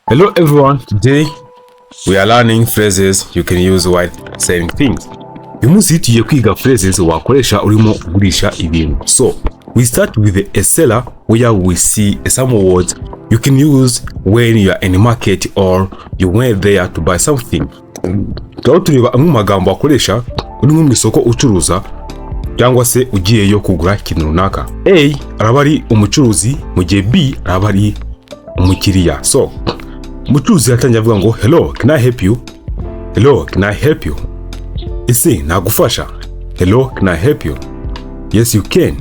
Hello everyone, today we are learning phrases you can use while selling things. Uyu munsi tugiye kwiga phrases wakoresha urimo kugurisha ibintu. So, we start with a seller where we see some words you can use when you are in the market or you went there to buy something. Tuba tureba amwe mu magambo wakoresha uri mu isoko ucuruza cyangwa se ugiyeyo kugura ikintu runaka. A araba ari umucuruzi mu gihe B araba ari umukiriya. So, umucuruzi yatangiye avuga ngo hello, can I help you? Hello, can I help you? Ese nagufasha? Hello, can I help you? Yes you can.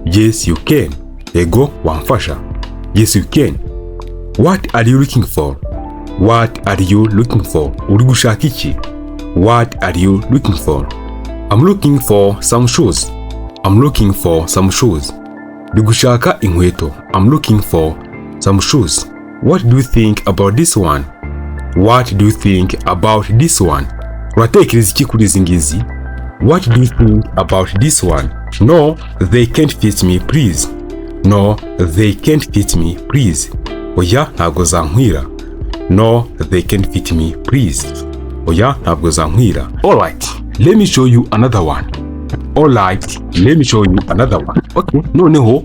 Yes you can. Ego wamfasha. Yes you can. What are you looking for? What are you looking for? Uri gushaka iki? What are you looking for? I'm looking for some shoes. I'm looking for some shoes. Ndi gushaka inkweto. I'm looking for some shoes. What do you think about this one? What do you think about this one? Uratekereza iki kuri izi ngizi? What do you think about this one? No, they can't fit me, please. No, they can't fit me, please. Oya, ntabwo zankwira. No, they can't fit me, please. Oya, ntabwo zankwira. Alright, let me show you another one. Alright, let me show you another one. Okay, noneho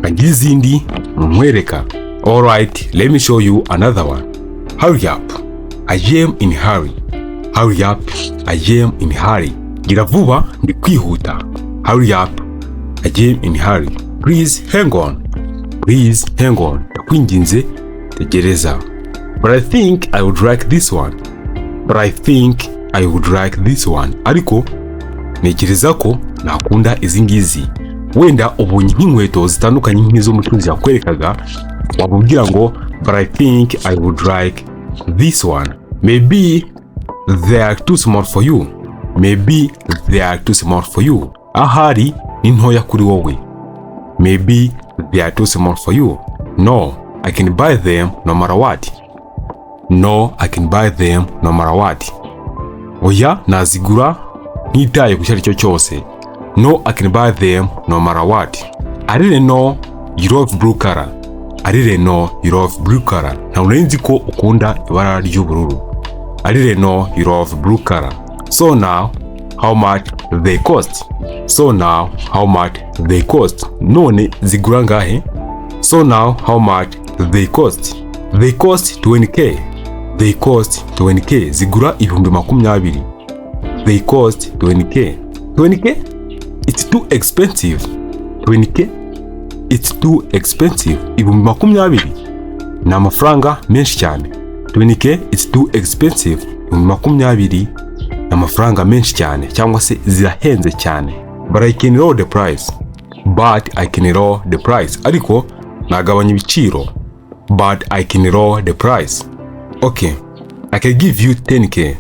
kangira izindi nkwereka. Alright, let me show you another one. Hurry up. I am in hurry. Hurry up. I am in hurry. Gira vuba, ndi kwihuta. Hurry up. I am in hurry. Please hang on. Please hang on. Ndakwinginze tegereza. But I think I would like this one. But I think I would like this one. Ariko ntekereza ko nakunda izi ngizi. Wenda ubonye nk'inkweto zitandukanye nk'izo mucuruzi yakwerekaga wabubwira ngo but I think I would like this one. Maybe they are too small for you. Maybe they are too small for you. Ahari ni ntoya kuri wowe. Maybe they are too small for you. No, I can buy them no matter what. No, I can buy them no matter what. Oya, nazigura ntitaye ku cyari cyo cyose. No, I can buy them no matter what. I didn't know you love blue color. I didn't know you love blue color. Ntabwo nzi ko ukunda ibara ry'ubururu. I didn't know you love blue color. So now, how much they cost? So now, how much they cost? None zigura ngahe? So now, how much they cost? They cost 20k. They cost 20k. Zigura ibihumbi 20. They cost 20k. 20k? It's too expensive. 20k? It's too expensive. Ibihumbi 20 ni amafaranga menshi cyane. 20k it's too expensive. Ibihumbi 20 ni amafaranga menshi cyane cyangwa se zirahenze cyane. But I can lower the price. But I can lower the price. Ariko nagabanya ibiciro. But I can lower the price. Okay, I can give you 10k.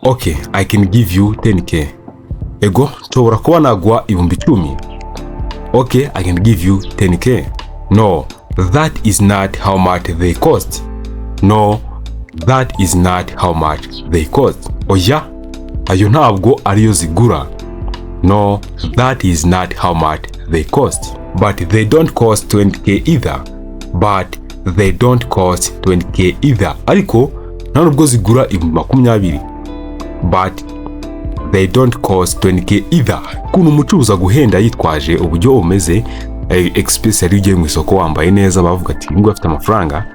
Okay, I can give you 10k. Ego, nshobora kuba naguha ibihumbi 10. Okay, I can give you 10k. No, that is not how much they cost. No, that is not how much they cost. Oya, ayo ntabwo ariyo zigura. No, that is not how much they cost. But they don't cost 20k either. But they don't cost 20k either. Ariko nta nubwo zigura ibihumbi 20. But they don't cost 20k either. Kuno umucuruza guhenda yitwaje uburyo umeze especially ugiye mu isoko wambaye neza bavuga ati ngo afite amafaranga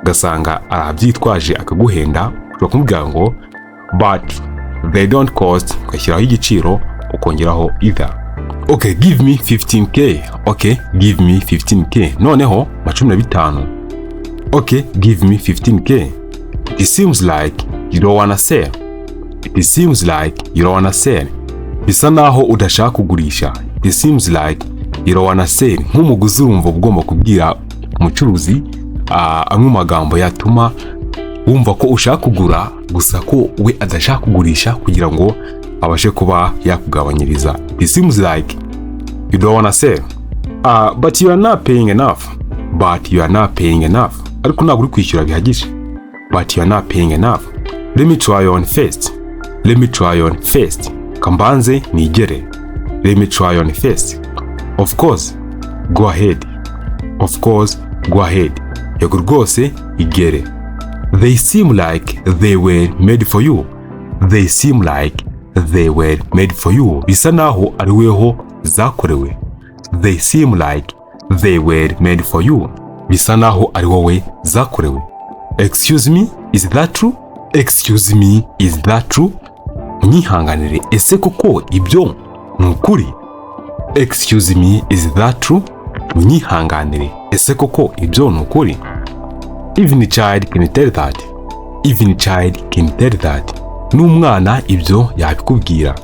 gasanga arabyitwaje akaguhenda ushobora kumubwira ngo but they don't cost ukashyiraho igiciro ukongeraho either. Okay, give me 15k. Okay, give me 15k. Noneho 15. Okay, give me 15k. It seems like you don't wanna sell. It seems like you don't wanna sell. Bisa naho udashaka kugurisha. It seems like you don't wanna sell. Nk'umuguzi urumva ugomba kubwira umucuruzi amwe magambo yatuma wumva ko ushaka kugura gusa ko we adashaka kugurisha kugira ngo abashe kuba yakugabanyiriza. It seems like you don't wanna sell. But you are not paying enough. But you are not paying enough. Ariko ntabwo uri kwishyura bihagije. But you are not paying enough. Let me try on first. Let me try on first. Kambanze nigere. Let me try on first. Of course, go ahead. Of course, go ahead. Yego rwose igere. They seem like they were made for you. They seem like they were made for you. Bisa naho ari weho zakorewe. They seem like they were made for you. Bisa naho ari wowe zakorewe. Excuse me, is that true? Excuse me, is that true? Munyihanganire, ese koko ibyo nukuri? Excuse me, is that true? Munyihanganire, ese koko ibyo nukuri? Even a child can tell that. Even a child can tell that. N'umwana ibyo yabikubwira.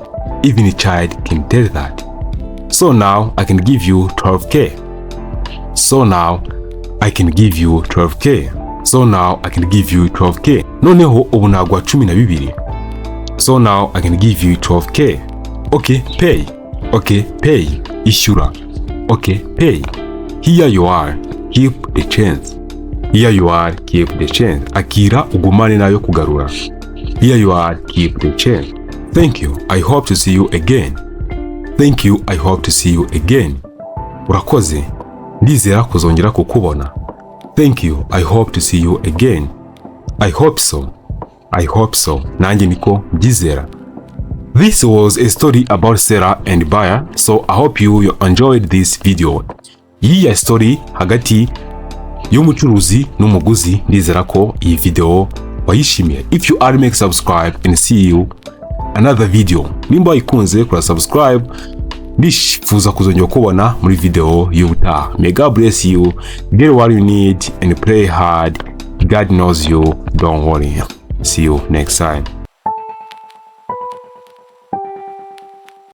Even a child can tell that. So now I can give you 12k. So now I can give you 12k. So now I can give you 12k. Noneho ubu nagwa 12. So now I can give you 12k. Okay, pay. Okay, pay. Ishura. Okay, pay. Here you are. Keep the change. Here you are. Keep the change. Akira ugumane nayo kugarura. Here you are. Keep the change. Thank you. I hope to see you again. Thank you. I hope to see you again. Urakoze. Ndizera kuzongera kukubona. Thank you. I hope to see you again. I hope so. I hope so. Nanjye niko mbyizera. This was a story about seller and buyer. So I hope you enjoyed this video. Iyi story hagati y'umucuruzi n'umuguzi, ndizera ko iyi video wayishimiye. If you are, make subscribe and see you another video. Nimba ikunze kura subscribe, nishifuza kuzongera kubona muri video y'ubutaha. May God bless you. Get what you need and pray hard. God knows you. Don't worry. See you next time.